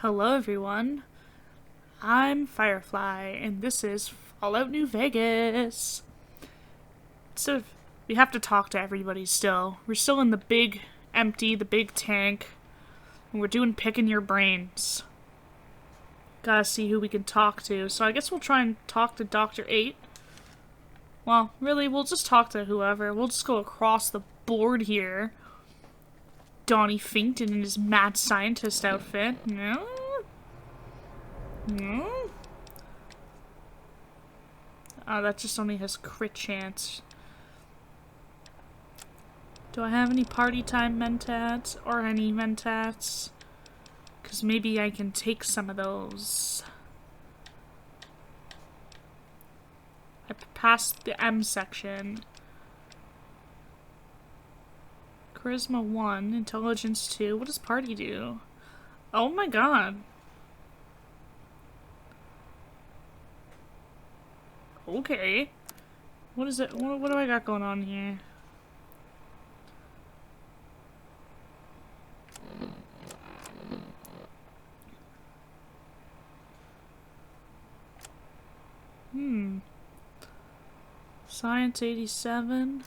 Hello everyone, I'm Firefly, and this is Fallout New Vegas. So, we have to talk to everybody still. We're still in the big tank, and we're doing picking your brains. Gotta see who we can talk to, so I guess we'll try and talk to Dr. 8. Well, really, we'll just talk to whoever. We'll just go across the board here. Donny Finkton in his mad scientist outfit. No? No? Oh, that just only has crit chance. Do I have any party time mentats? Or any mentats? Because maybe I can take some of those. I passed the M section. Charisma 1, Intelligence 2. What does party do? Oh my god. Okay. What is it? What do I got going on here? Science 87.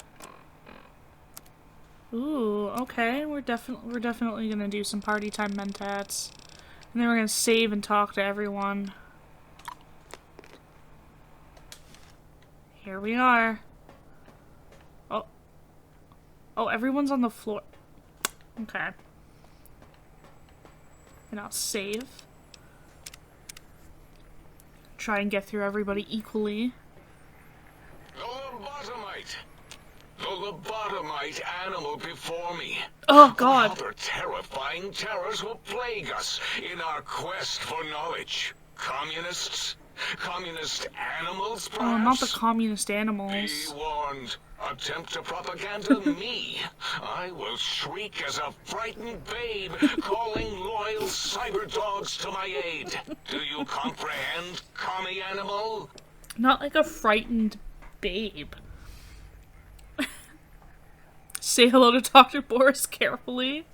Ooh, okay. We're definitely gonna do some party time mentats. And then we're gonna save and talk to everyone. Here we are. Oh. Oh, everyone's on the floor. Okay. And I'll save. Try and get through everybody equally. The lobotomite animal before me. Oh god. What other terrifying terrors will plague us in our quest for knowledge? Communists? Communist animals, perhaps? Oh, not the communist Be animals. warned. Attempt to propaganda me. I will shriek as a frightened babe, calling loyal cyber dogs to my aid. Do you comprehend, commie animal? Not like a frightened babe. Say hello to Dr. Boris carefully.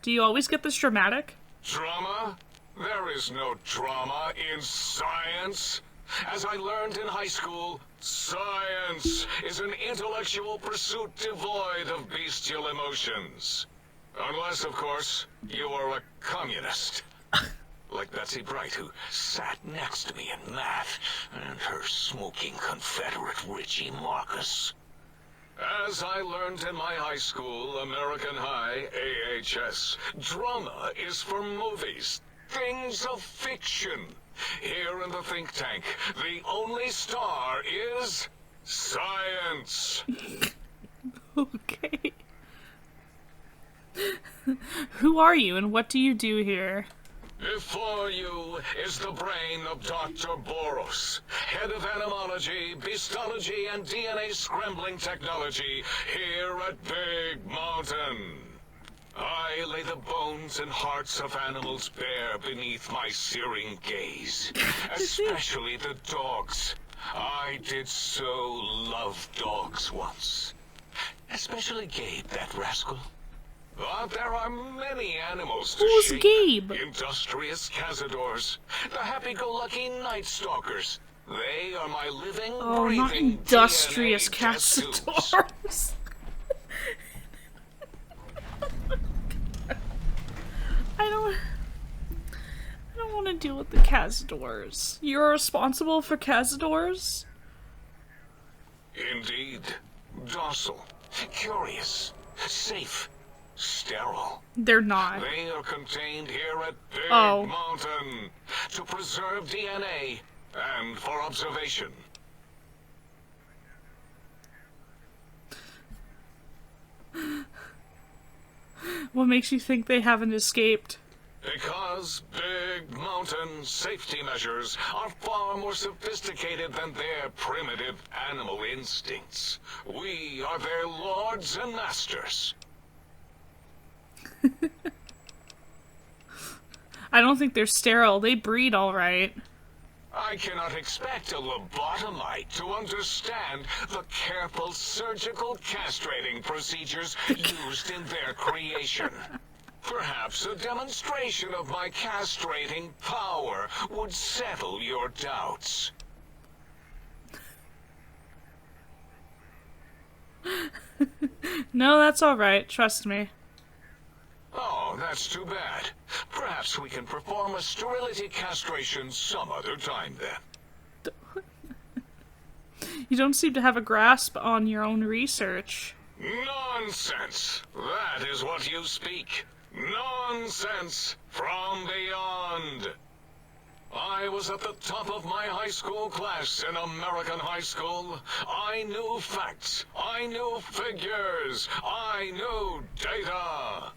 Do you always get this dramatic? Drama? There is no drama in science. As I learned in high school, science is an intellectual pursuit devoid of bestial emotions. Unless, of course, you are a communist. Like Betsy Bright, who sat next to me in math, and her smoking Confederate Richie Marcus. As I learned in my high school, American High, AHS, drama is for movies, things of fiction. Here in the think tank, the only star is science. Okay. Who are you and what do you do here? Before you is the brain of Dr. Boros, head of animology, beastology, and DNA scrambling technology here at Big Mountain. I lay the bones and hearts of animals bare beneath my searing gaze, especially the dogs. I did so love dogs once. Especially Gabe, that rascal. But there are many animals to Who's shape. Gabe? Industrious cazadors, the happy-go-lucky night stalkers. They are my living, Oh, not breathing industrious DNA test tubes. castors. I don't want to deal with the cazadors. You're responsible for cazadors? Indeed. Docile, curious, safe, sterile. They're not. They are contained here at Big Oh. Mountain to preserve DNA and for observation. What makes you think they haven't escaped? Because Big Mountain safety measures are far more sophisticated than their primitive animal instincts. We are their lords and masters. I don't think they're sterile. They breed all right. I cannot expect a lobotomite to understand the careful surgical castrating procedures used in their creation. Perhaps a demonstration of my castrating power would settle your doubts. No, that's alright. Trust me. Oh, that's too bad. Perhaps we can perform a sterility castration some other time then. You don't seem to have a grasp on your own research. Nonsense! That is what you speak. Nonsense from beyond. I was at the top of my high school class in American high school. I knew facts. I knew figures. I knew data.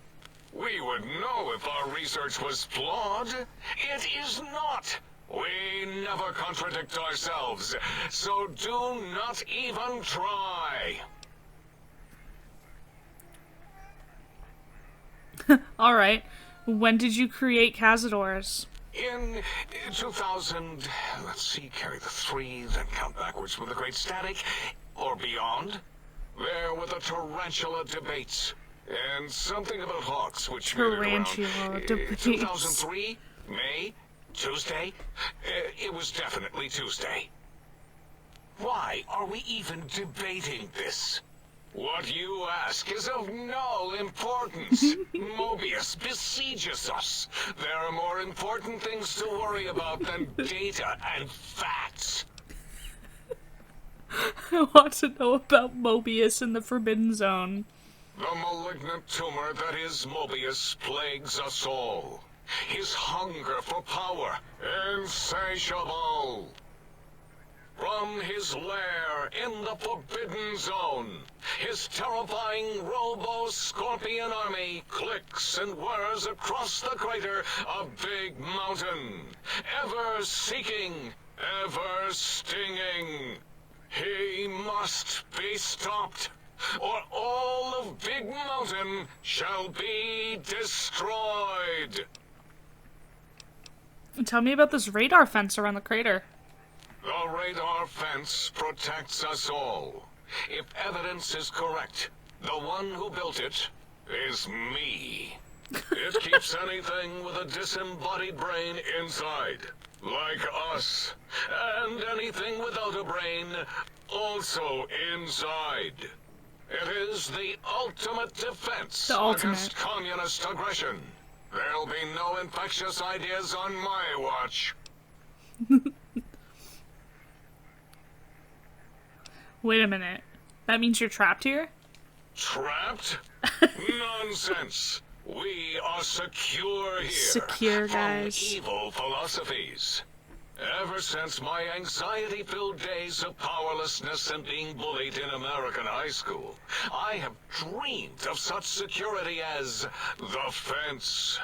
We would know if our research was flawed. It is not. We never contradict ourselves, so do not even try. Alright. When did you create Cazadors? In 2000, let's see, carry the 3, then count backwards from the Great Static, or beyond. There were the Tarantula debates, and something about hawks, which made it around Tarantula debates. 2003, May, Tuesday. It was definitely Tuesday. Why are we even debating this? What you ask is of no importance. Mobius besieges us. There are more important things to worry about than data and facts. I want to know about Mobius in the Forbidden Zone. The malignant tumor that is Mobius plagues us all. His hunger for power, insatiable. From his lair in the Forbidden Zone, his terrifying robo-scorpion army clicks and whirs across the crater of Big Mountain, ever seeking, ever stinging. He must be stopped, or all of Big Mountain shall be destroyed. Tell me about this radar fence around the crater. The radar fence protects us all. If evidence is correct, the one who built it is me. It keeps anything with a disembodied brain inside, like us, and anything without a brain also inside. It is the ultimate defense against communist aggression. There'll be no infectious ideas on my watch. Wait a minute. That means you're trapped here? Trapped? Nonsense. We are secure here. Secure, guys. From evil philosophies. Ever since my anxiety-filled days of powerlessness and being bullied in American high school, I have dreamed of such security as the fence.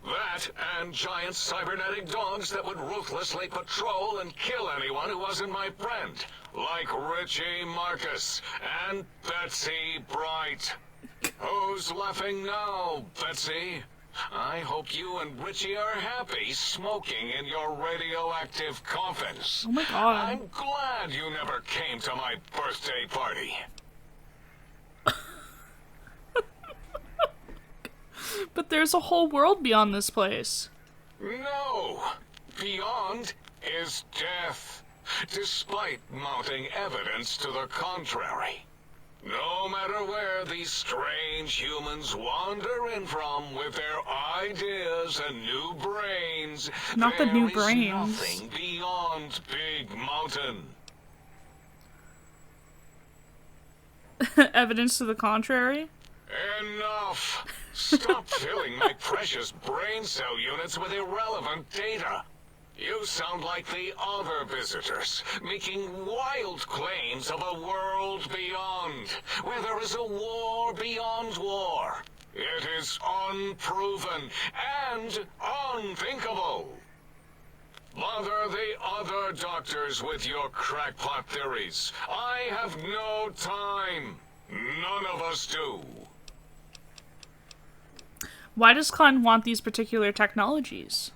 That and giant cybernetic dogs that would ruthlessly patrol and kill anyone who wasn't my friend, like Richie Marcus and Betsy Bright. Who's laughing now, Betsy? I hope you and Richie are happy smoking in your radioactive coffins. Oh my god. I'm glad you never came to my birthday party. But there's a whole world beyond this place. No! Beyond is death, despite mounting evidence to the contrary. No matter where these strange humans wander in from with their ideas and new brains, Not the new there is brains. nothing beyond Big Mountain. Evidence to the contrary? Enough! Stop filling my precious brain cell units with irrelevant data. You sound like the other visitors, making wild claims of a world beyond, where there is a war beyond war. It is unproven and unthinkable. Bother the other doctors with your crackpot theories. I have no time. None of us do. Why does Klein want these particular technologies?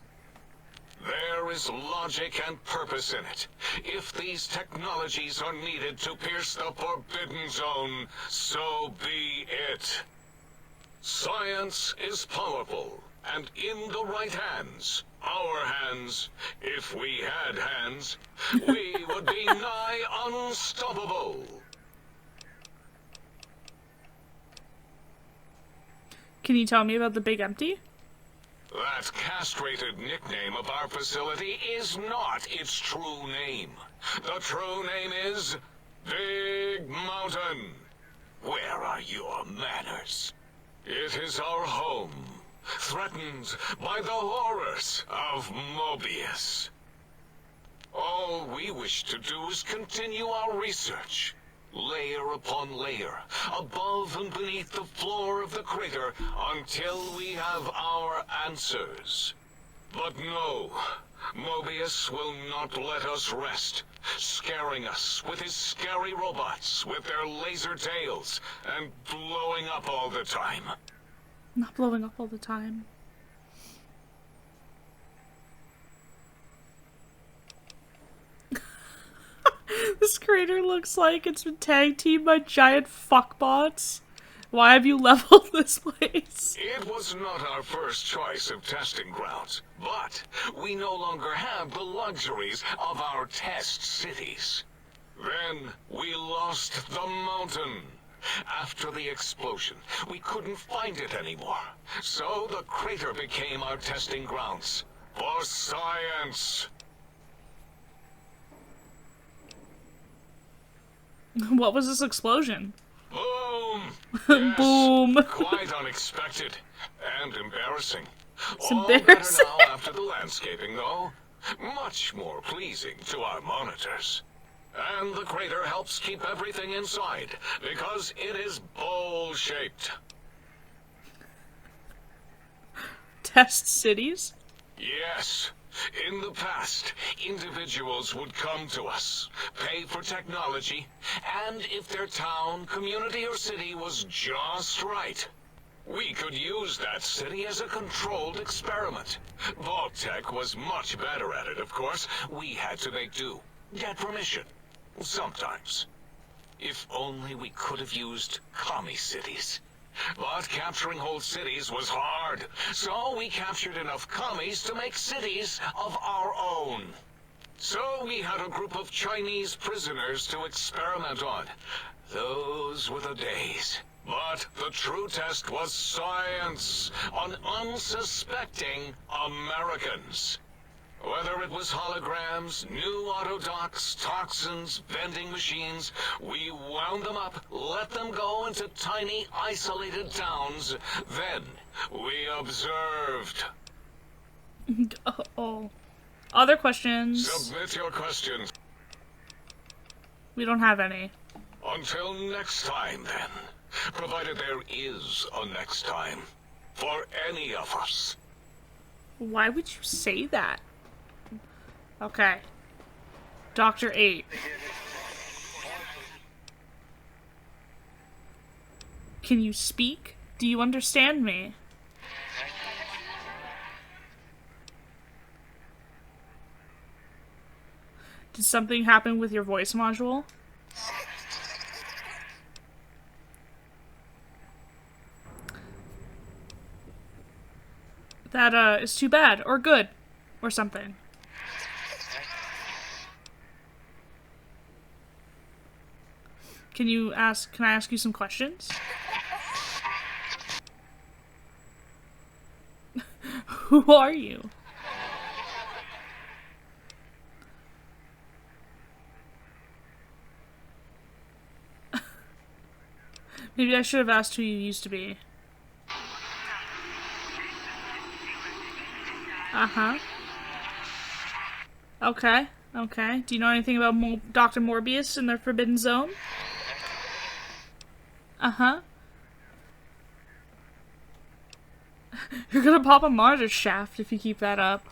There is logic and purpose in it. If these technologies are needed to pierce the Forbidden Zone, so be it. Science is powerful, and in the right hands, our hands, if we had hands, we would be nigh unstoppable. Can you tell me about the Big Empty? That castrated nickname of our facility is not its true name. The true name is Big Mountain. Where are your manners? It is our home, threatened by the horrors of Mobius. All we wish to do is continue our research, layer upon layer, above and beneath the floor of the crater, until we have our answers. But no, Mobius will not let us rest, scaring us with his scary robots with their laser tails and blowing up all the time. Not blowing up all the time. This crater looks like it's been tag teamed by giant fuckbots. Why have you leveled this place? It was not our first choice of testing grounds, but we no longer have the luxuries of our test cities. Then we lost the mountain. After the explosion, we couldn't find it anymore. So the crater became our testing grounds for science. What was this explosion? Boom! Yes, Boom. quite unexpected and embarrassing. It's All embarrassing. better now after the landscaping, though. Much more pleasing to our monitors. And the crater helps keep everything inside, because it is bowl-shaped. Test cities? Yes. In the past, individuals would come to us, pay for technology, and if their town, community, or city was just right, we could use that city as a controlled experiment. Vault-Tec was much better at it, of course. We had to make do. Get permission. Sometimes. If only we could have used commie cities. But capturing whole cities was hard, so we captured enough commies to make cities of our own. So we had a group of Chinese prisoners to experiment on. Those were the days. But the true test was science on unsuspecting Americans. Whether it was holograms, new autodocs, toxins, vending machines, we wound them up, let them go into tiny, isolated towns. Then we observed. Oh. Other questions? Submit your questions. We don't have any. Until next time, then. Provided there is a next time. For any of us. Why would you say that? Okay. Dr. 8. Can you speak? Do you understand me? Did something happen with your voice module? That, is too bad, or good, or something. Can I ask you some questions? Who are you? Maybe I should have asked who you used to be. Uh-huh. Okay, okay. Do you know anything about Dr. Morbius and the Forbidden Zone? Uh-huh. You're gonna pop a monitor shaft if you keep that up.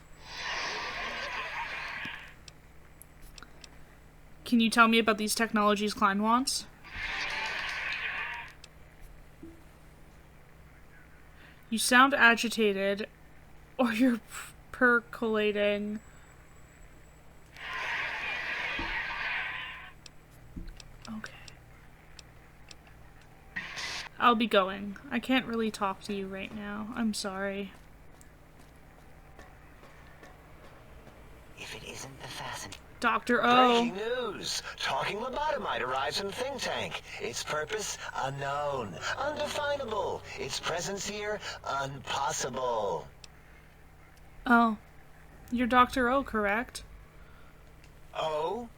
Can you tell me about these technologies Klein wants? You sound agitated, or you're percolating. Okay. I'll be going. I can't really talk to you right now. I'm sorry. If it isn't the fasten. Dr. O. Breaking news! Talking lobotomite arrives in think tank. Its purpose, unknown. Undefinable. Its presence here, impossible. Oh. You're Dr. O, correct? Oh?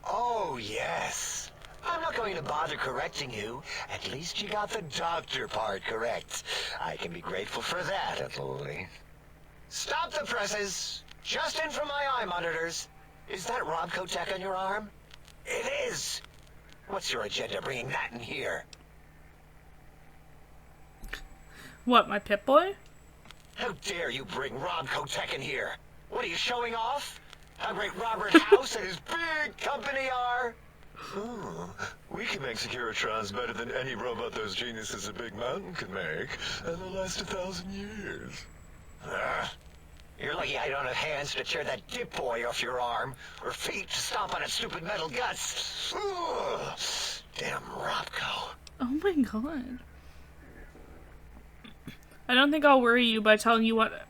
Oh, yes. I'm not going to bother correcting you. At least you got the doctor part correct. I can be grateful for that, at least. Stop the presses! Just in from my eye monitors. Is that Robco Tech on your arm? It is! What's your agenda bringing that in here? What, my Pip-Boy? How dare you bring Robco Tech in here? What are you showing off? How great Robert House and his big company are? We can make Securitrons better than any robot those geniuses at Big Mountain can make, and they'll last 1,000 years. You're lucky I don't have hands to tear that dip boy off your arm, or feet to stomp on its stupid metal guts. Ugh. Damn Robco. Oh my god. I don't think I'll worry you by telling you what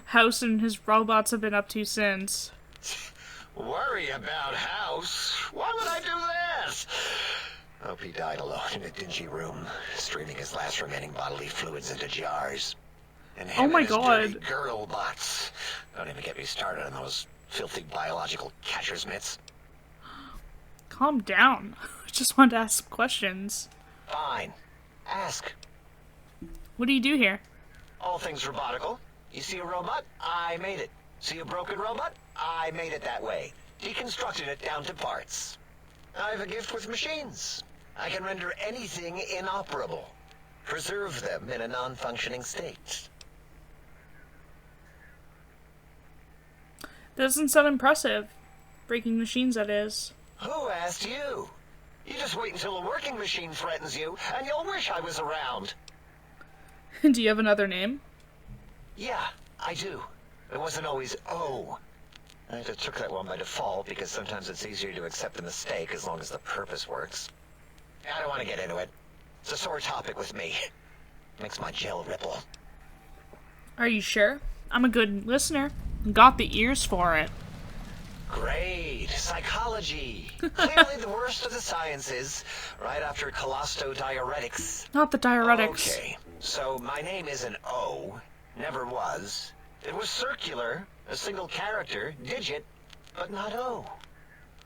House and his robots have been up to since. Worry about House? Why would I do that? Hope he died alone in a dingy room, streaming his last remaining bodily fluids into jars. And him Oh my and his god. dirty girl bots. Don't even get me started on those filthy biological catcher's mitts. Calm down. I just wanted to ask some questions. Fine. Ask. What do you do here? All things robotical. You see a robot? I made it. See a broken robot? I made it that way. Deconstructed it down to parts. I have a gift with machines. I can render anything inoperable. Preserve them in a non-functioning state. That doesn't sound impressive. Breaking machines, that is. Who asked you? You just wait until a working machine threatens you, and you'll wish I was around. Do you have another name? Yeah, I do. It wasn't always O. I just took that one by default because sometimes it's easier to accept the mistake as long as the purpose works. I don't want to get into it. It's a sore topic with me. Makes my gel ripple. Are you sure? I'm a good listener. Got the ears for it. Great. Psychology. Clearly the worst of the sciences, right after collostodiuretics. Not the diuretics. Okay, so my name isn't O. Never was. It was circular, a single character, digit, but not O.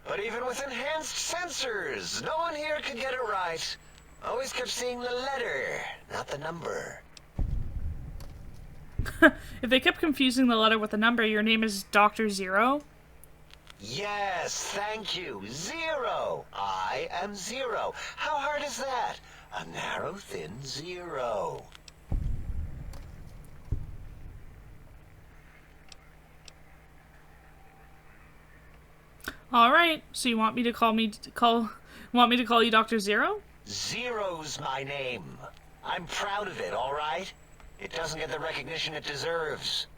But even with enhanced sensors, no one here could get it right. Always kept seeing the letter, not the number. If they kept confusing the letter with the number, your name is Dr. Zero? Yes, thank you. Zero. I am zero. How hard is that? A narrow, thin zero. Alright, so you want me to call you Dr. Zero? Zero's my name. I'm proud of it, all right? It doesn't get the recognition it deserves.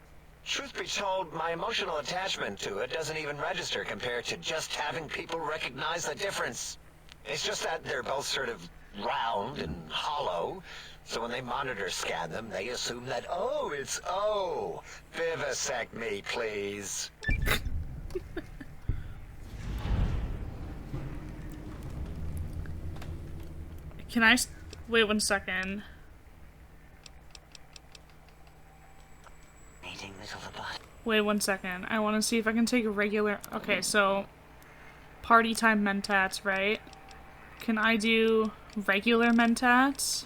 Truth be told, my emotional attachment to it doesn't even register compared to just having people recognize the difference. It's just that they're both sort of round and hollow, so when they monitor scan them, they assume that, oh, it's O. Vivisect me, please. Can I... Wait 1 second. Wait 1 second. I want to see if I can take a regular... Okay, so... Party time mentats, right? Can I do regular mentats?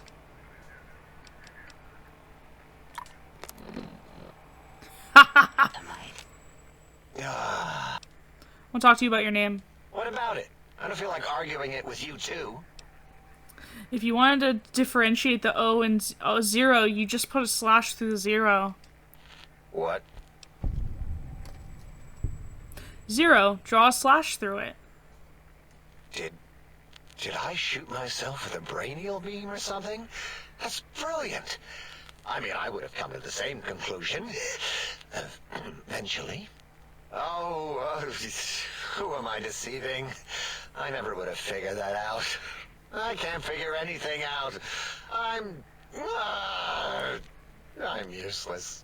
I'll talk to you about your name. What about it? I don't feel like arguing it with you, too. If you wanted to differentiate the O and zero, you just put a slash through the zero. What? Zero. Draw a slash through it. Did I shoot myself with a brainial beam or something? That's brilliant. I mean, I would have come to the same conclusion. Eventually. Oh, who am I deceiving? I never would have figured that out. I can't figure anything out. I'm useless.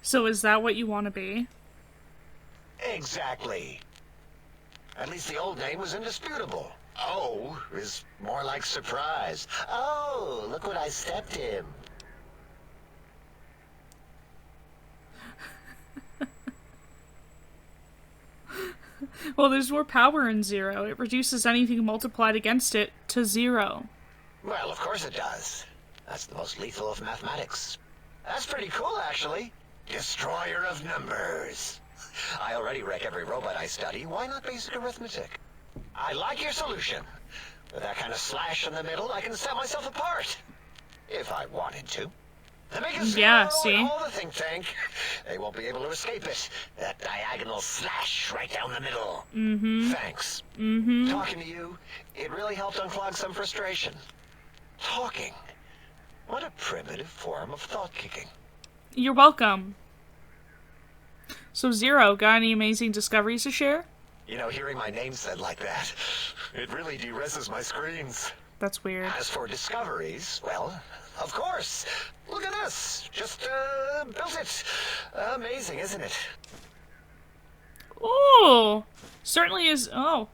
So is that what you want to be? Exactly. At least the old name was indisputable. O is more like surprise. Oh, look what I stepped in. Well, there's more power in zero. It reduces anything multiplied against it to zero. Well, of course it does. That's the most lethal of mathematics. That's pretty cool, actually. Destroyer of numbers. I already wreck every robot I study. Why not basic arithmetic? I like your solution. With that kind of slash in the middle, I can set myself apart. If I wanted to. To make a zero Yeah, see? and all the think tank, they won't be able to escape it. That diagonal slash right down the middle. Mm-hmm. Thanks. Mm-hmm. Talking to you, it really helped unclog some frustration. Talking. What a primitive form of thought kicking. You're welcome. So Zero, got any amazing discoveries to share? You know, hearing my name said like that, it really de-reses my screens. That's weird. As for discoveries, well, of course. Look at this. Just, built it. Amazing, isn't it? Oh! Certainly is... Oh.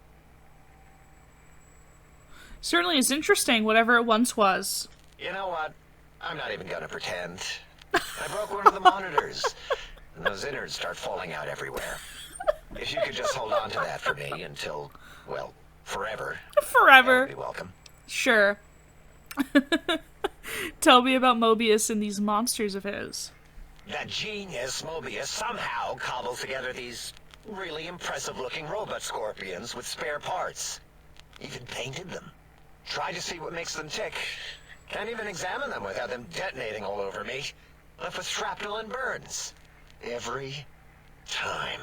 Certainly is interesting, whatever it once was. You know what? I'm not even gonna pretend. I broke one of the monitors, and those innards start falling out everywhere. If you could just hold on to that for me until, well, forever. Forever. You'd be welcome. Sure. Tell me about Mobius and these monsters of his. That genius Mobius somehow cobbled together these really impressive-looking robot scorpions with spare parts. Even painted them. Tried to see what makes them tick. Can't even examine them without them detonating all over me. Left with shrapnel and burns. Every time.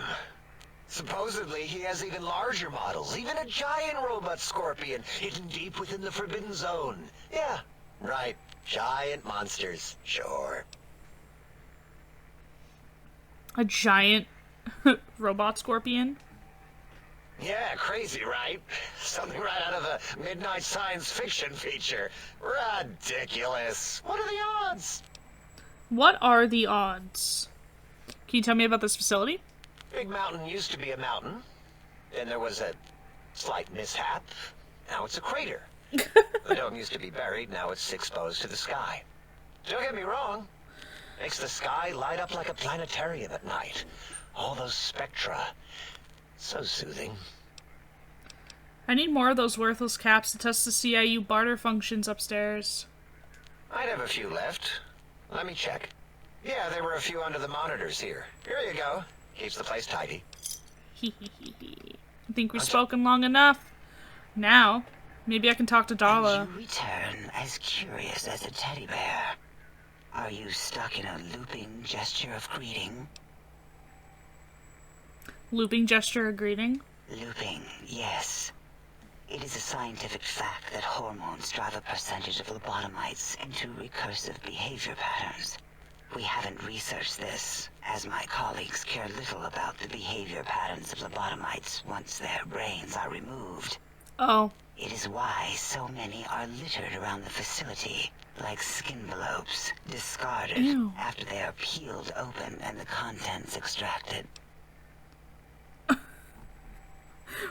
Supposedly, he has even larger models, even a giant robot scorpion hidden deep within the Forbidden Zone. Yeah, right. Giant monsters, sure. A giant robot scorpion? Yeah, crazy, right? Something right out of a midnight science fiction feature. Ridiculous. What are the odds? What are the odds? Can you tell me about this facility? Big Mountain used to be a mountain. Then there was a slight mishap. Now it's a crater. The dome used to be buried, now it's exposed to the sky. Don't get me wrong. Makes the sky light up like a planetarium at night. All those spectra. So soothing. I need more of those worthless caps to test the CIU barter functions upstairs. I'd have a few left. Let me check. Yeah, there were a few under the monitors here. Here you go. Keeps the place tidy. I think we've spoken long enough. Now, maybe I can talk to Dala. And you return as curious as a teddy bear. Are you stuck in a looping gesture of greeting? Looping gesture of greeting? Looping, yes. It is a scientific fact that hormones drive a percentage of lobotomites into recursive behavior patterns. We haven't researched this, as my colleagues care little about the behavior patterns of lobotomites once their brains are removed. Oh. It is why so many are littered around the facility, like skinvelopes, discarded Ew. after they are peeled open and the contents extracted.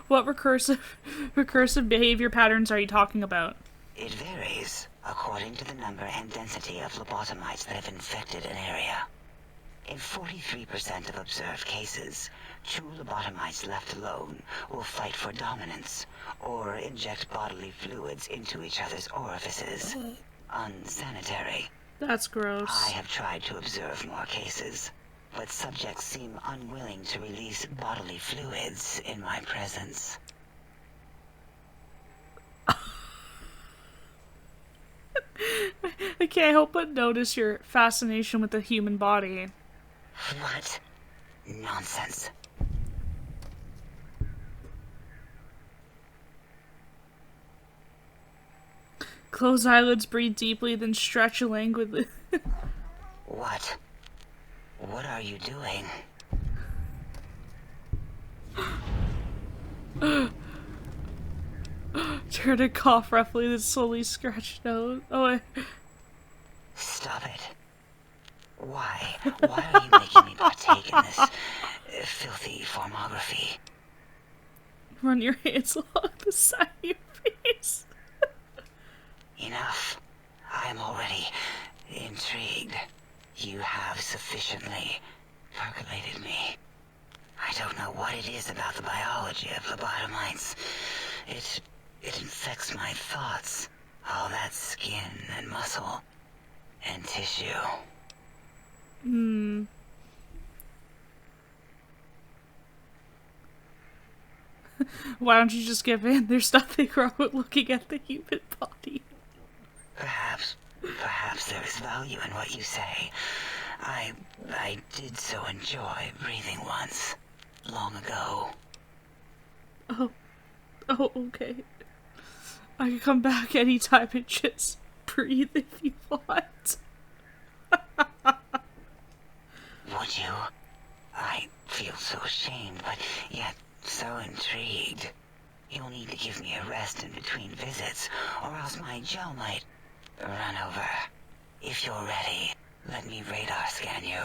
What recursive behavior patterns are you talking about? It varies according to the number and density of lobotomites that have infected an area. In 43% of observed cases, two lobotomites left alone will fight for dominance or inject bodily fluids into each other's orifices. Unsanitary. That's gross. I have tried to observe more cases, but subjects seem unwilling to release bodily fluids in my presence. I can't help but notice your fascination with the human body. What? Nonsense. Close eyelids, breathe deeply, then stretch languidly. What? What are you doing? Turn to cough roughly, then slowly scratch nose. Oh, wait. Stop it. Why? Why are you making me partake in this filthy formography? Run your hands along the side of your face. Enough. I am already intrigued. You have sufficiently percolated me. I don't know what it is about the biology of lobotomites. It infects my thoughts. All that skin and muscle and tissue. Why don't you just give in? There's nothing wrong with looking at the human body. Perhaps there is value in what you say. I did so enjoy breathing once, long ago. Oh, okay. I can come back anytime and just breathe if you want. Would you? I feel so ashamed, but yet so intrigued. You'll need to give me a rest in between visits, or else my jaw might run over. If you're ready, let me radar scan you.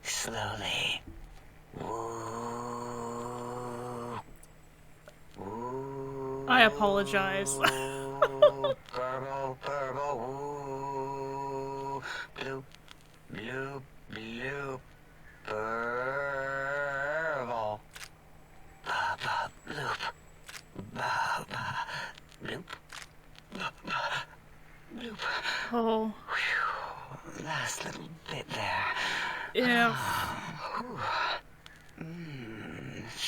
Slowly. Woo. Woo. I apologize. Purple, purple, woo. Bloop, bloop, bloop. Purple. Ba, ba, bloop. Ba, ba, bloop. Ba, ba, bloop. Oh, Whew. Last little bit there. yeah.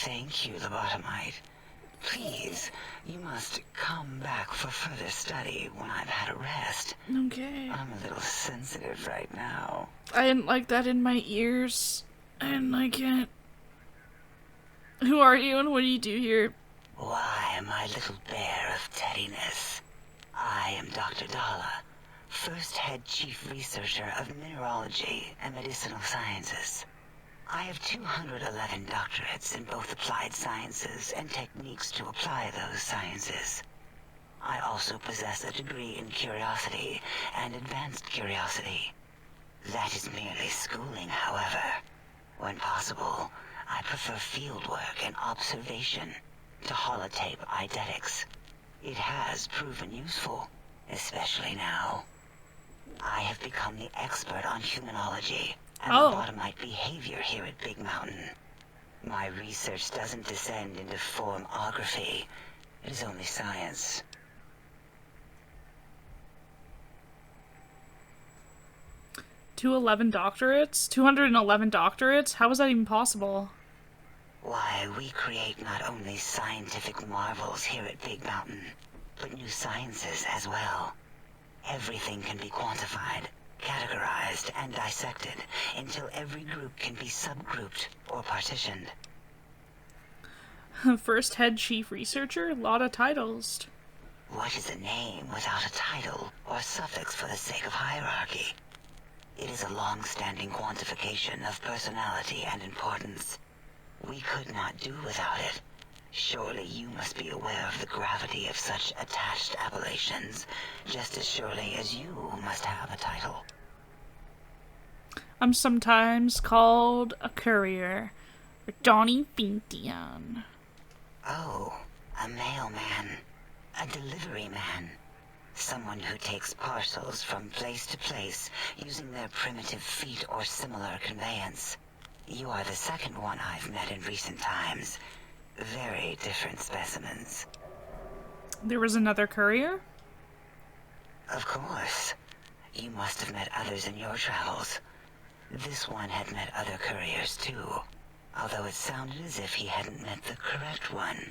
Thank you, lobotomite. Please, you must come back for further study when I've had a rest. Okay. I'm a little sensitive right now. I didn't like that in my ears. I didn't like it. Who are you and what do you do here? Why, my little bear of teddiness. I am Dr. Dalla, first head chief researcher of mineralogy and medicinal sciences. I have 211 doctorates in both applied sciences and techniques to apply those sciences. I also possess a degree in curiosity and advanced curiosity. That is merely schooling, however. When possible, I prefer fieldwork and observation to holotape eidetics. It has proven useful, especially now. I have become the expert on humanology and lobotomite behavior here at Big Mountain. My research doesn't descend into formography. It is only science. 211 doctorates? 211 doctorates? How is that even possible? Why, we create not only scientific marvels here at Big Mountain, but new sciences as well. Everything can be quantified, categorized, and dissected until every group can be subgrouped or partitioned. First head chief researcher? A lot of titles. What is a name without a title or suffix for the sake of hierarchy? It is a long-standing quantification of personality and importance. We could not do without it. Surely you must be aware of the gravity of such attached appellations, just as surely as you must have a title. I'm sometimes called a courier, or Donny Fintian. Oh, a mailman. A delivery man. Someone who takes parcels from place to place using their primitive feet or similar conveyance. You are the second one I've met in recent times. Very different specimens. There was another courier? Of course. You must have met others in your travels. This one had met other couriers too, although it sounded as if he hadn't met the correct one.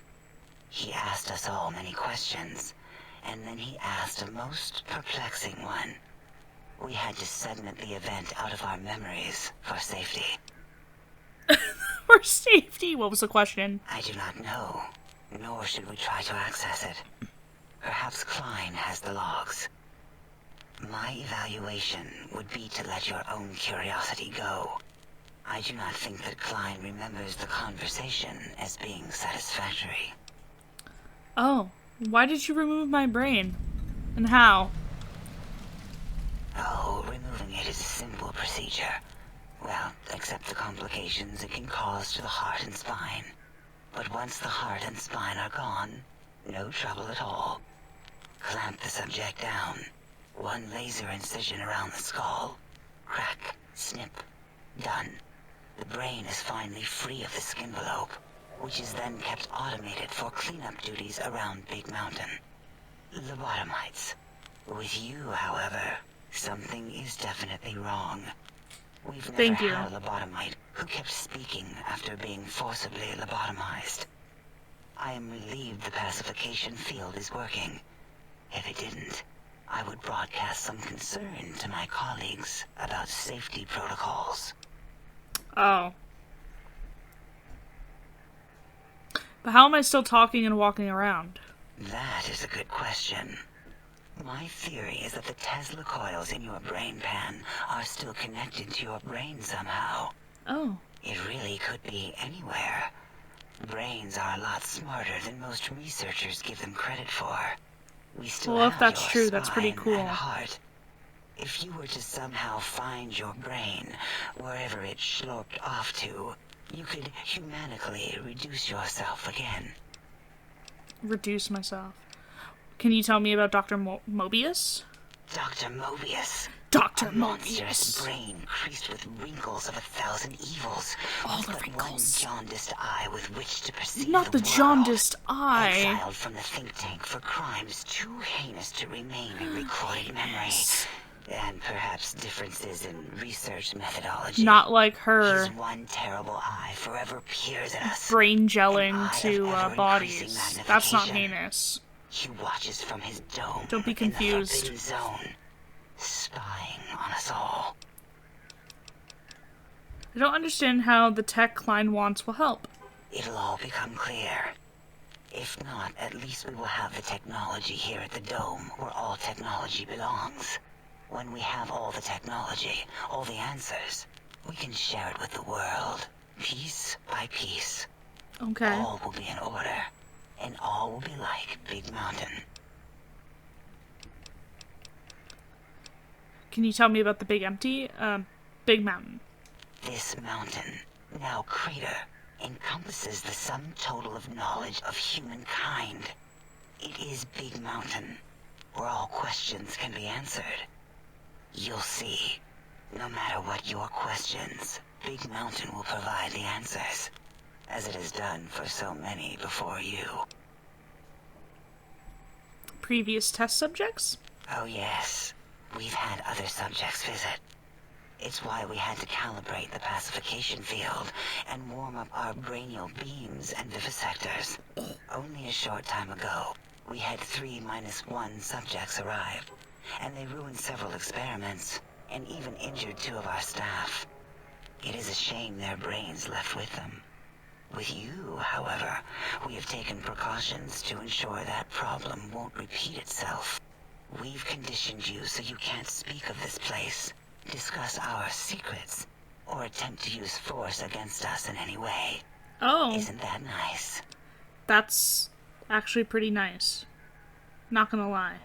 He asked us all many questions, and then he asked a most perplexing one. We had to segment the event out of our memories for safety. For safety? What was the question? I do not know, nor should we try to access it. Perhaps Klein has the logs. My evaluation would be to let your own curiosity go. I do not think that Klein remembers the conversation as being satisfactory. Oh, why did you remove my brain? And how? Oh, removing it is a simple procedure. Well, except the complications it can cause to the heart and spine. But once the heart and spine are gone, no trouble at all. Clamp the subject down. One laser incision around the skull. Crack, snip, done. The brain is finally free of the skin envelope, which is then kept automated for cleanup duties around Big Mountain. Lobotomites. With you, however, something is definitely wrong. We've never Thank you. had a lobotomite who kept speaking after being forcibly lobotomized. I am relieved the pacification field is working. If it didn't, I would broadcast some concern to my colleagues about safety protocols. Oh. But how am I still talking and walking around? That is a good question. My theory is that the Tesla coils in your brain pan are still connected to your brain somehow. Oh. It really could be anywhere. Brains are a lot smarter than most researchers give them credit for. We still Well, if have that's your true, that's pretty spine cool. and heart. If you were to somehow find your brain, wherever it sloped off to, you could humanically reduce yourself again. Reduce myself. Can you tell me about Dr. Mobius? Dr. Mobius. Dr. A monstrous Mobius. brain creased with wrinkles of 1,000 evils. All with the but wrinkles. one jaundiced eye with which to perceive Not the world. jaundiced eye. Exiled from the think tank for crimes too heinous to remain in recorded memory. And perhaps differences in research methodology. Not like her. His one terrible eye forever peers at us. Brain gelling An eye to of ever-increasing bodies. That's not magnification. heinous. He watches from his dome. Don't be In the confused. forbidden zone, spying on us all. I don't understand how the tech Klein wants will help. It'll all become clear. If not, at least we will have the technology here at the dome, where all technology belongs. When we have all the technology, all the answers, we can share it with the world, piece by piece. Okay. All will be in order, and all will be like Big Mountain. Can you tell me about the Big Mountain? This mountain, now crater, encompasses the sum total of knowledge of humankind. It is Big Mountain, where all questions can be answered. You'll see, no matter what your questions, Big Mountain will provide the answers, as it has done for so many before you. Previous test subjects? Oh yes, we've had other subjects visit. It's why we had to calibrate the pacification field and warm up our brainial beams and vivisectors. Only a short time ago, we had 3-1 subjects arrive, and they ruined several experiments, and even injured 2 of our staff. It is a shame their brains left with them. With you, however, we have taken precautions to ensure that problem won't repeat itself. We've conditioned you so you can't speak of this place, discuss our secrets, or attempt to use force against us in any way. Oh, Isn't that nice? that's actually pretty nice. Not gonna lie.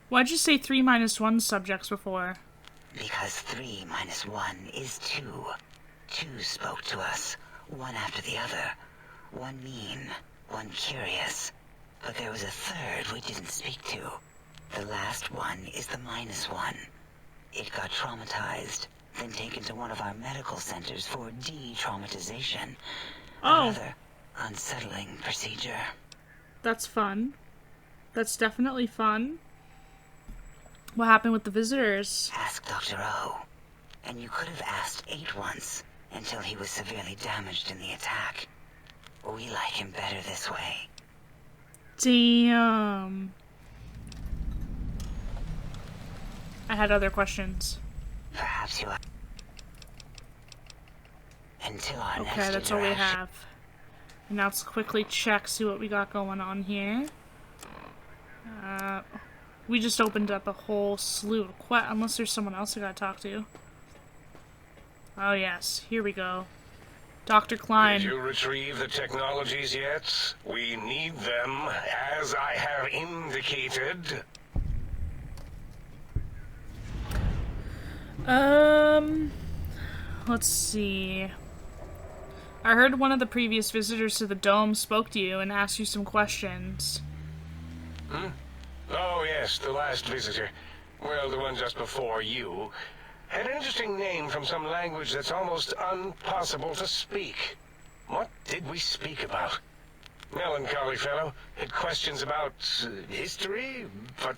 Why'd you say 3-1 subjects before? Because 3-1 is 2. 2 spoke to us, one after the other. One mean, one curious. But there was a third we didn't speak to. The last one is the -1. It got traumatized, then taken to one of our medical centers for de-traumatization. Oh. A rather unsettling procedure. That's fun. That's definitely fun. What happened with the visitors? Ask Dr. O. And you could have asked 8 once, until he was severely damaged in the attack. We like him better this way. Damn. I had other questions. Perhaps you are... Until our next Okay, that's all we interaction. have. And now let's quickly check, see what we got going on here. We just opened up a whole slew of unless there's someone else I gotta talk to. Oh yes, here we go. Dr. Klein. Did you retrieve the technologies yet? We need them, as I have indicated. Let's see. I heard one of the previous visitors to the dome spoke to you and asked you some questions. Oh, yes, the last visitor. Well, the one just before you. Had an interesting name from some language that's almost impossible to speak. What did we speak about? Melancholy fellow. Had questions about history, but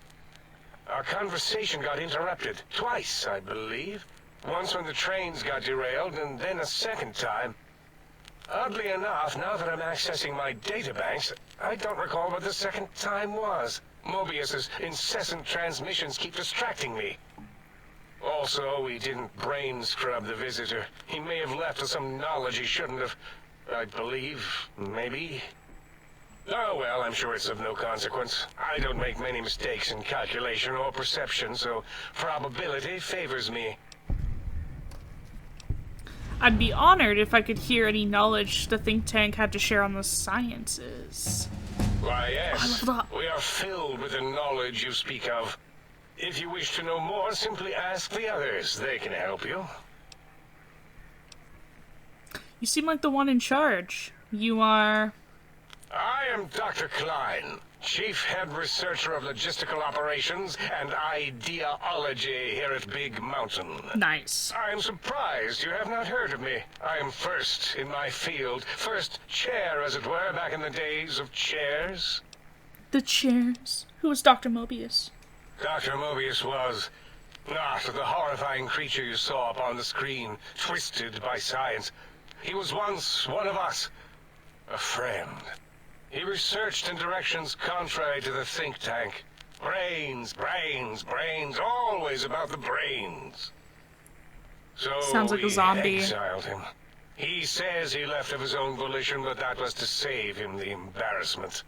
our conversation got interrupted. Twice, I believe. Once when the trains got derailed, and then a second time. Oddly enough, now that I'm accessing my databanks, I don't recall what the second time was. Mobius's incessant transmissions keep distracting me. Also, we didn't brain scrub the visitor. He may have left with some knowledge he shouldn't have. I believe, maybe. Oh well, I'm sure it's of no consequence. I don't make many mistakes in calculation or perception, so probability favors me. I'd be honored if I could hear any knowledge the think tank had to share on the sciences. Why, yes, I love that. we are filled with the knowledge you speak of. If you wish to know more, simply ask the others. They can help you. You seem like the one in charge. You are... I am Dr. Klein, Chief Head Researcher of Logistical Operations and Ideology here at Big Mountain. nice. I am surprised you have not heard of me. I am first in my field, first chair, as it were, back in the days of chairs. The chairs. Who was Dr. Mobius? Dr. Mobius was not the horrifying creature you saw upon the screen, twisted by science. He was once one of us, a friend. He researched in directions contrary to the think tank. Brains, brains, brains, always about the brains. So Sounds like a zombie. we exiled him. He says he left of his own volition, but that was to save him the embarrassment.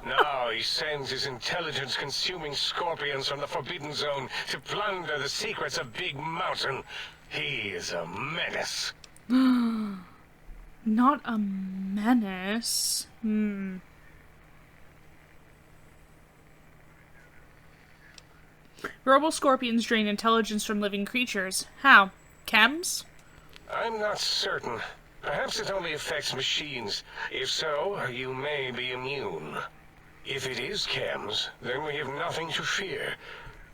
Now he sends his intelligence-consuming scorpions from the Forbidden Zone to plunder the secrets of Big Mountain. He is a menace. Not a menace. Robo-scorpions drain intelligence from living creatures. How? Chems? I'm not certain. Perhaps it only affects machines. If so, you may be immune. If it is chems, then we have nothing to fear.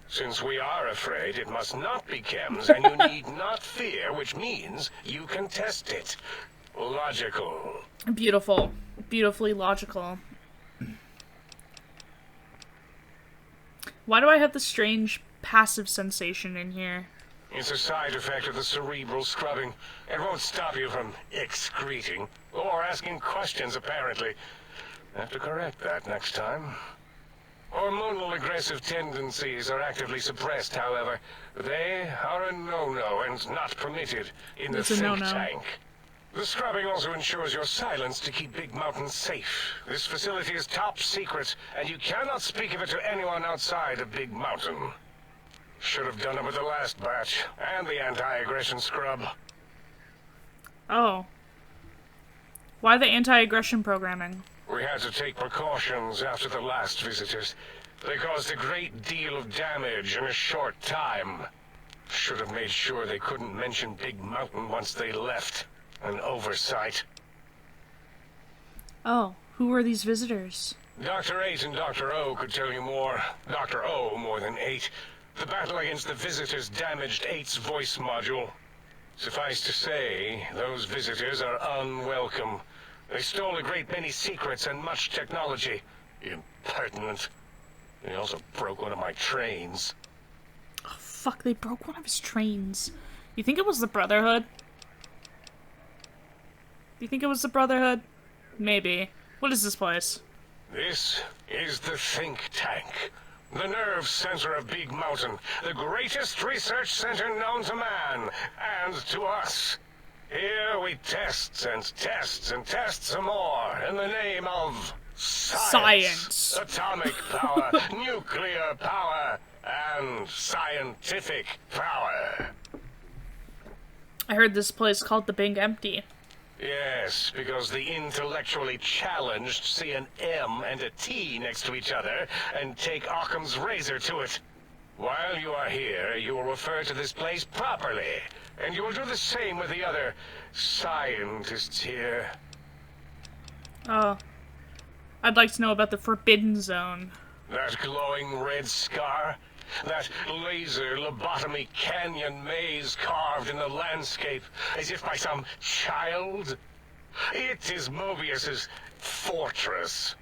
Since we are afraid, it must not be chems, and you need not fear, which means you can test it. Logical. Beautiful. Beautifully logical. Why do I have the strange passive sensation in here? It's a side effect of the cerebral scrubbing. It won't stop you from excreting, or asking questions, apparently. Have to correct that next time. Hormonal aggressive tendencies are actively suppressed, however. They are a no-no and not permitted in the It's a think no-no. tank. The scrubbing also ensures your silence to keep Big Mountain safe. This facility is top secret, and you cannot speak of it to anyone outside of Big Mountain. Should have done it with the last batch, and the anti-aggression scrub. Oh. Why the anti-aggression programming? We had to take precautions after the last visitors. They caused a great deal of damage in a short time. Should have made sure they couldn't mention Big Mountain once they left. An oversight. Oh, who were these visitors? Dr. 8 and Dr. O could tell you more. Dr. O more than 8. The battle against the visitors damaged 8's voice module. Suffice to say, those visitors are unwelcome. They stole a great many secrets and much technology. Impertinent. They also broke one of my trains. Oh, fuck, they broke one of his trains. You think it was the Brotherhood? You think it was the Brotherhood? Maybe. What is this place? This is the think tank. The nerve center of Big Mountain. The greatest research center known to man. And to us. Here we test and test and test some more in the name of science. Atomic power, nuclear power, and scientific power. I heard this place called the Big Empty. Yes, because the intellectually challenged see an M and a T next to each other and take Occam's razor to it. While you are here, you will refer to this place properly, and you will do the same with the other scientists here. Oh. I'd like to know about the Forbidden Zone. That glowing red scar? That laser lobotomy canyon maze carved in the landscape as if by some child? It is Mobius's fortress.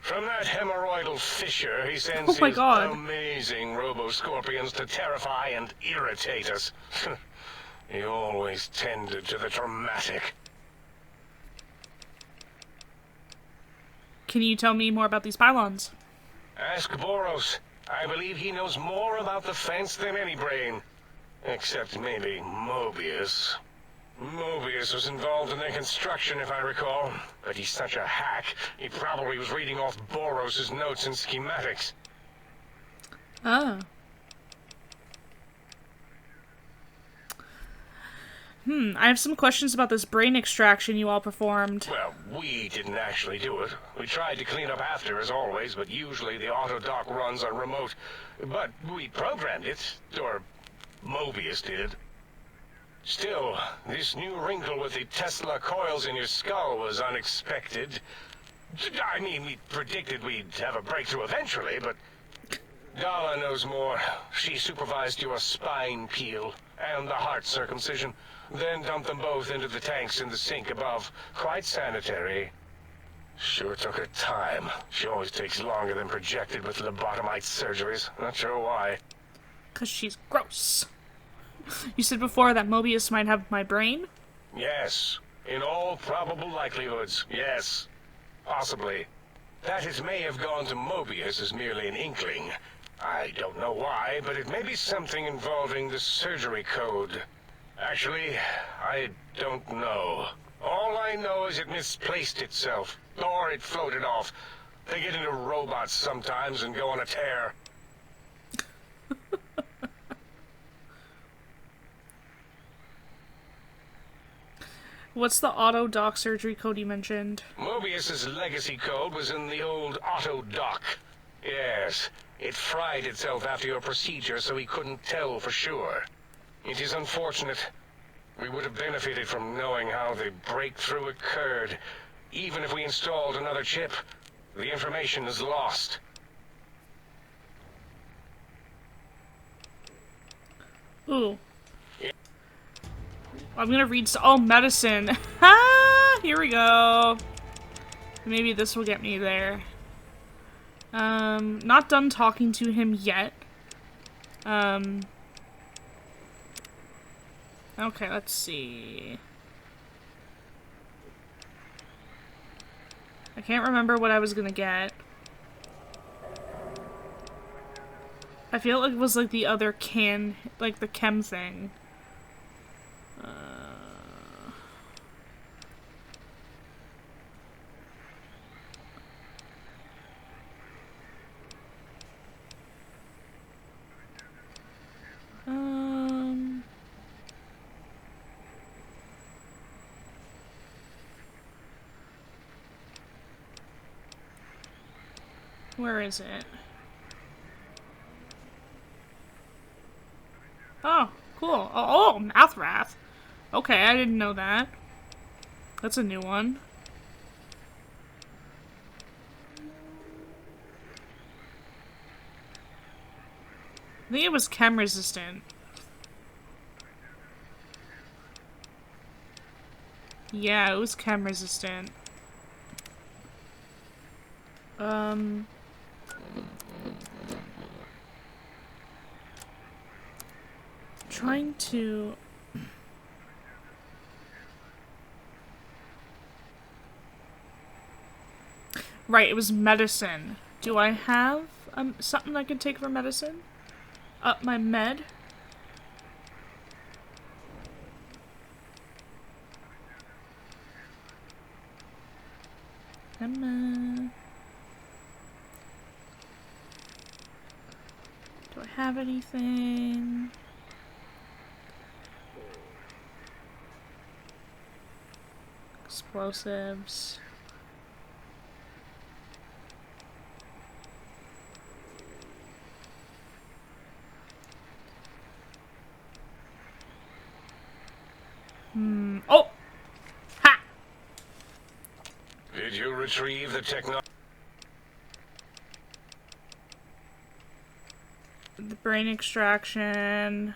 From that hemorrhoidal fissure, he sends Oh my his God. amazing robo-scorpions to terrify and irritate us. He always tended to the dramatic. Can you tell me more about these pylons? Ask Boros. I believe he knows more about the fence than any brain. Except maybe Mobius. Mobius was involved in their construction, if I recall. But he's such a hack, he probably was reading off Boros' notes and schematics. Oh. I have some questions about this brain extraction you all performed. Well, we didn't actually do it. We tried to clean up after, as always, but usually the auto-dock runs are remote. But we programmed it, or Mobius did. Still, this new wrinkle with the Tesla coils in your skull was unexpected. I mean, we predicted we'd have a breakthrough eventually, but Dala knows more. She supervised your spine peel and the heart circumcision, then dumped them both into the tanks in the sink above. Quite sanitary. Sure took her time. She always takes longer than projected with lobotomite surgeries. Not sure why. 'Cause she's gross. You said before that Mobius might have my brain? Yes. In all probable likelihoods, yes. Possibly. That it may have gone to Mobius is merely an inkling. I don't know why, but it may be something involving the surgery code. Actually, I don't know. All I know is it misplaced itself, or it floated off. They get into robots sometimes and go on a tear. What's the auto-dock surgery code you mentioned? Mobius's legacy code was in the old auto-dock. Yes, it fried itself after your procedure, so he couldn't tell for sure. It is unfortunate. We would have benefited from knowing how the breakthrough occurred. Even if we installed another chip, the information is lost. Ooh. I'm gonna read medicine. Ah, here we go. Maybe this will get me there. Not done talking to him yet. Okay, let's see. I can't remember what I was gonna get. I feel like it was like the other like the chem thing. Where is it? Oh, cool. Oh, Math Wrath. Okay, I didn't know that. That's a new one. I think it was chem resistant. Yeah, it was chem resistant. Trying to... Right, it was medicine. Do I have something I can take for medicine? Up my med? Emma. Do I have anything? Explosives. Oh! Ha! Did you retrieve the technology? The brain extraction.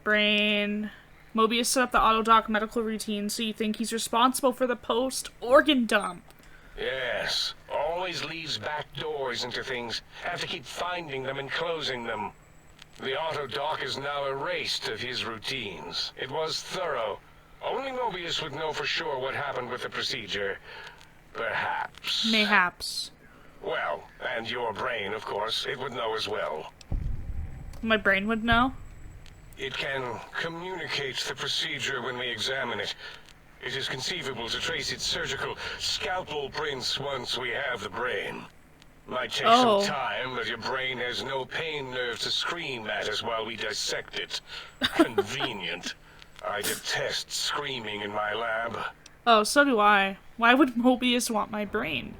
Brain. Mobius set up the Autodoc medical routine, so you think he's responsible for the post-organ dump. Yes. Always leaves back doors into things. Have to keep finding them and closing them. The Autodoc is now erased of his routines. It was thorough. Only Mobius would know for sure what happened with the procedure. Perhaps. Mayhaps. Well, and your brain, of course, it would know as well. My brain would know? It can communicate the procedure when we examine it. It is conceivable to trace its surgical scalpel prints once we have the brain. Might take some time, but your brain has no pain nerve to scream at us while we dissect it. Convenient. I detest screaming in my lab. Oh, so do I. Why would Mobius want my brain?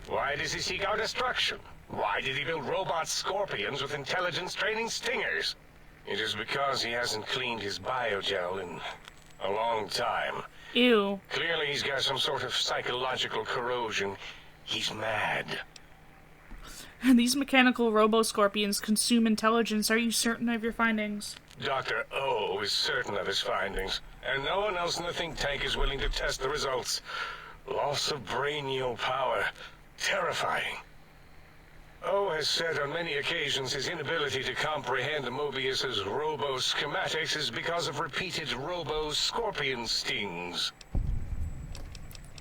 Why does he seek our destruction? Why did he build robot scorpions with intelligence training stingers? It is because he hasn't cleaned his biogel in a long time. Ew. Clearly he's got some sort of psychological corrosion. He's mad. These mechanical robo-scorpions consume intelligence. Are you certain of your findings? Dr. O is certain of his findings, and no one else in the think tank is willing to test the results. Loss of brainial power. Terrifying. O has said on many occasions his inability to comprehend Mobius's robo-schematics is because of repeated robo-scorpion stings.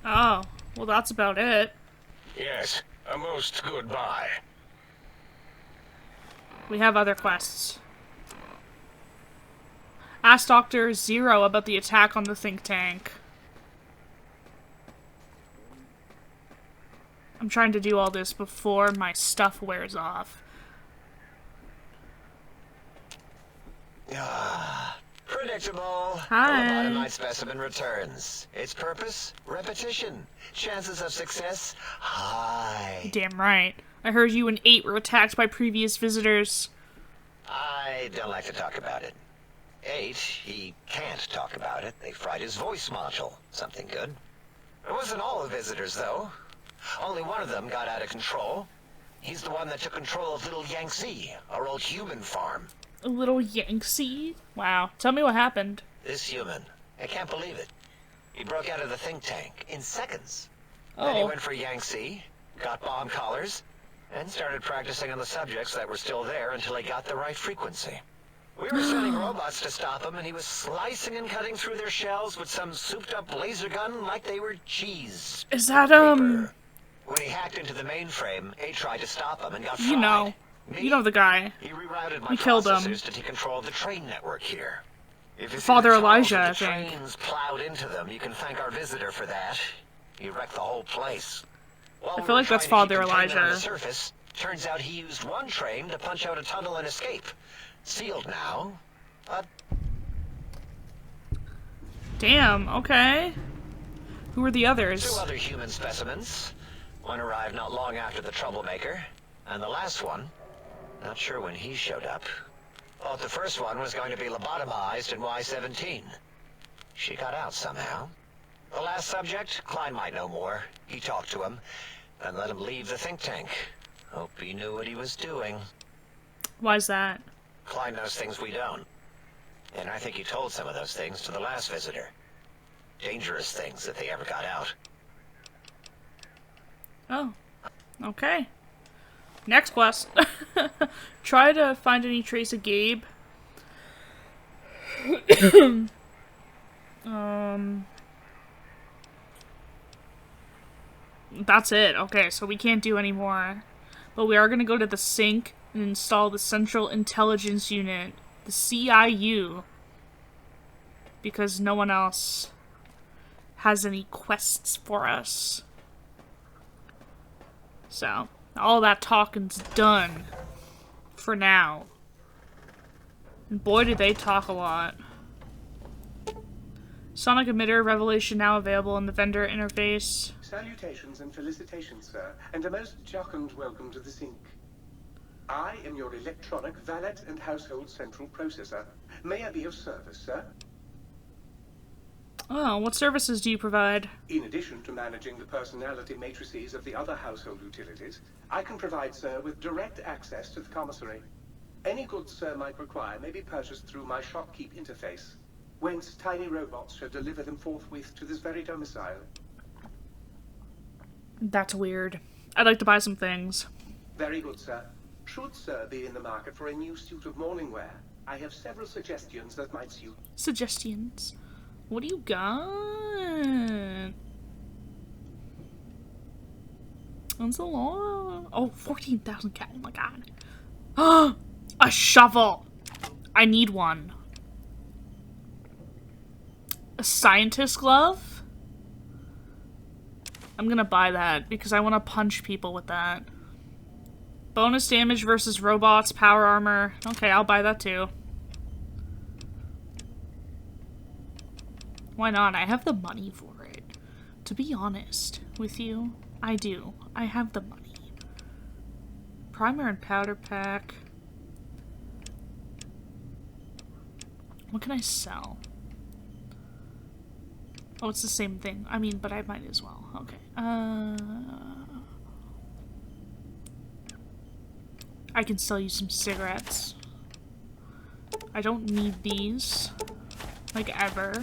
Oh, well that's about it. Yes, a most good buy. We have other quests. Ask Dr. Zero about the attack on the think tank. I'm trying to do all this before my stuff wears off. Predictable. Hi. A lobotomized specimen returns. Its purpose? Repetition. Chances of success? High. Damn right. I heard you and 8 were attacked by previous visitors. I don't like to talk about it. 8, he can't talk about it. They fried his voice module. Something good. It wasn't all the visitors, though. Only one of them got out of control. He's the one that took control of Little Yangtze, our old human farm. A little Yangtze? Wow. Tell me what happened. This human. I can't believe it. He broke out of the think tank in seconds. Then he Oh. went for Yangtze, got bomb collars, and started practicing on the subjects that were still there until he got the right frequency. We were sending robots to stop him, and he was slicing and cutting through their shells with some souped-up laser gun like they were cheese. Is that, Paper. When he hacked into the mainframe, A tried to stop him and got fried. you know. Me? You know the guy. He rerouted my You killed him. processors to take control of the train network here. If you see Father the tunnels Elijah, with the I think. trains plowed into them, you can thank our visitor for that. He wrecked the whole place. While I we feel were like that's trying to Father keep containment on Elijah. the surface, turns out he used one train to punch out a tunnel and escape. Sealed now. But Damn, okay. Who are the others? 2 other human specimens. One arrived not long after the troublemaker, and the last one, not sure when he showed up. Thought the first one was going to be lobotomized in Y-17. She got out somehow. The last subject, Klein might know more. He talked to him, and let him leave the think tank. Hope he knew what he was doing. Why's that? Klein knows things we don't. And I think he told some of those things to the last visitor. Dangerous things if they ever got out. Oh. Okay. Next quest. Try to find any trace of Gabe. That's it. Okay, so we can't do any more. But we are going to go to the sink and install the Central Intelligence Unit, the CIU. Because no one else has any quests for us. So, all that talking's done. For now. And boy, did they talk a lot. Sonic emitter revelation now available in the vendor interface. Salutations and felicitations, sir, and a most jocund welcome to the sink. I am your electronic valet and household central processor. May I be of service, sir? Oh, what services do you provide? In addition to managing the personality matrices of the other household utilities, I can provide sir with direct access to the commissary. Any goods sir might require may be purchased through my shopkeep interface, whence tiny robots shall deliver them forthwith to this very domicile. That's weird. I'd like to buy some things. Very good, sir. Should sir be in the market for a new suit of morning wear, I have several suggestions that might suit. Suggestions. What do you got? That's a lot. Oh, 14,000 cat. Oh my god. A shovel! I need one. A scientist glove? I'm gonna buy that because I want to punch people with that. Bonus damage versus robots, power armor. Okay, I'll buy that too. Why not? I have the money for it. To be honest with you, I do. I have the money. Primer and powder pack. What can I sell? Oh, it's the same thing. I mean, but I might as well. Okay. I can sell you some cigarettes. I don't need these. Like, ever.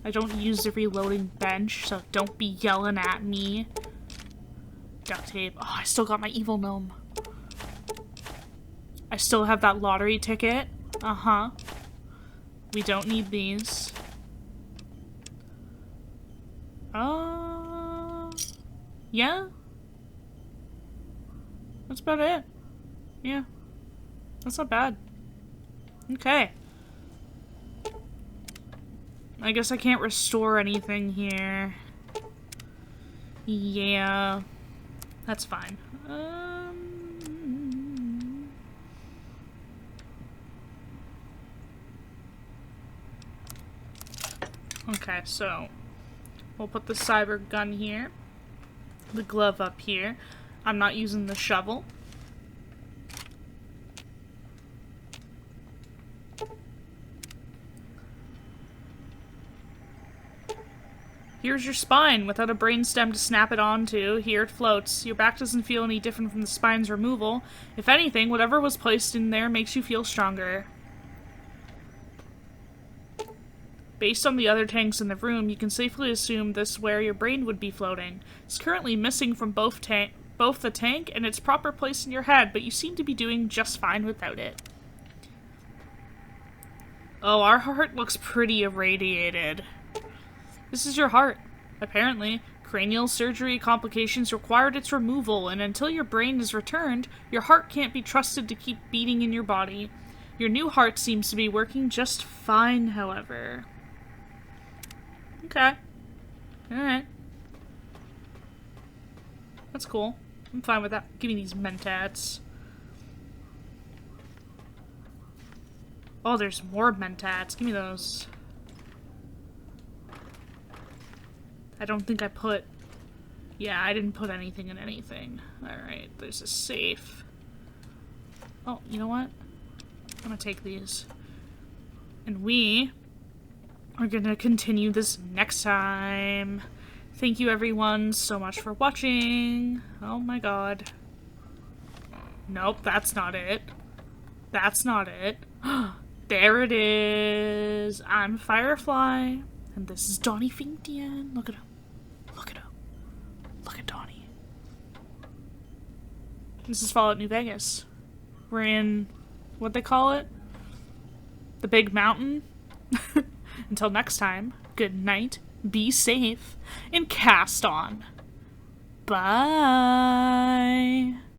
I don't use the reloading bench, so don't be yelling at me. Duct tape. Oh, I still got my evil gnome. I still have that lottery ticket. Uh-huh. We don't need these. Yeah? That's about it. Yeah. That's not bad. Okay. I guess I can't restore anything here. Yeah. That's fine. Okay, so we'll put the cyber gun here. The glove up here. I'm not using the shovel. Here's your spine without a brainstem to snap it onto. Here it floats. Your back doesn't feel any different from the spine's removal. If anything, whatever was placed in there makes you feel stronger. Based on the other tanks in the room, you can safely assume this is where your brain would be floating. It's currently missing from both the tank and its proper place in your head, but you seem to be doing just fine without it. Oh, our heart looks pretty irradiated. This is your heart. Apparently, cranial surgery complications required its removal, and until your brain is returned, your heart can't be trusted to keep beating in your body. Your new heart seems to be working just fine, however. Okay. Alright. That's cool. I'm fine with that. Give me these mentats. Oh, there's more mentats. Give me those. I don't think I put... Yeah, I didn't put anything in anything. Alright, there's a safe. Oh, you know what? I'm gonna take these. And we are gonna continue this next time. Thank you everyone so much for watching. Oh my god. Nope, that's not it. That's not it. There it is. I'm Firefly. And this is Donny Fintian. Look at him. Look at him. Look at Donny. This is Fallout New Vegas. We're in, what they call it? The Big Mountain? Until next time, good night, be safe, and cast on. Bye!